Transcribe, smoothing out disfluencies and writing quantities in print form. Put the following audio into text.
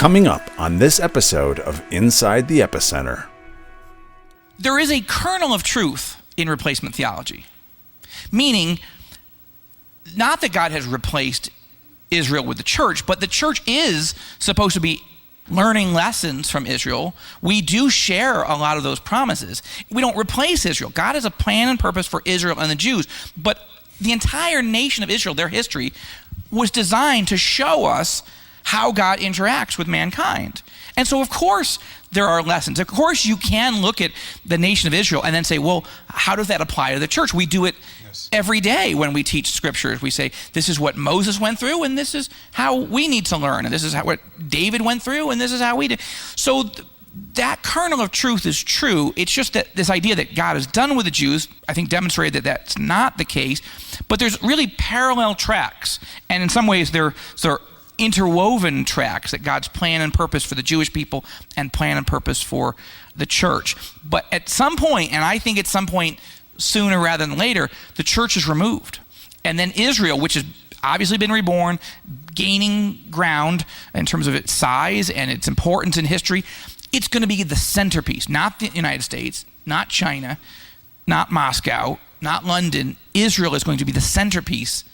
Coming up on this episode of Inside the Epicenter. There is a kernel of truth in replacement theology, meaning not that God has replaced Israel with the church, but the church is supposed to be learning lessons from Israel. We do share a lot of those promises. We don't replace Israel. God has a plan and purpose for Israel and the Jews, but the entire nation of Israel, their history, was designed to show us how God interacts with mankind. And so, of course, there are lessons. Of course, you can look at the nation of Israel and then say, well, how does that apply to the church? We do it every day when we teach scriptures. We say, this is what Moses went through, and this is how we need to learn. And this is what David went through, and this is how we did. So that kernel of truth is true. It's just that this idea that God is done with the Jews, I think demonstrated that that's not the case. But there's really parallel tracks. And in some ways, they're interwoven tracks, that God's plan and purpose for the Jewish people and plan and purpose for the church. But at some point, and I think at some point sooner rather than later, the church is removed. And then Israel, which has obviously been reborn, gaining ground in terms of its size and its importance in history, it's going to be the centerpiece, not the United States, not China, not Moscow, not London. Israel is going to be the centerpiece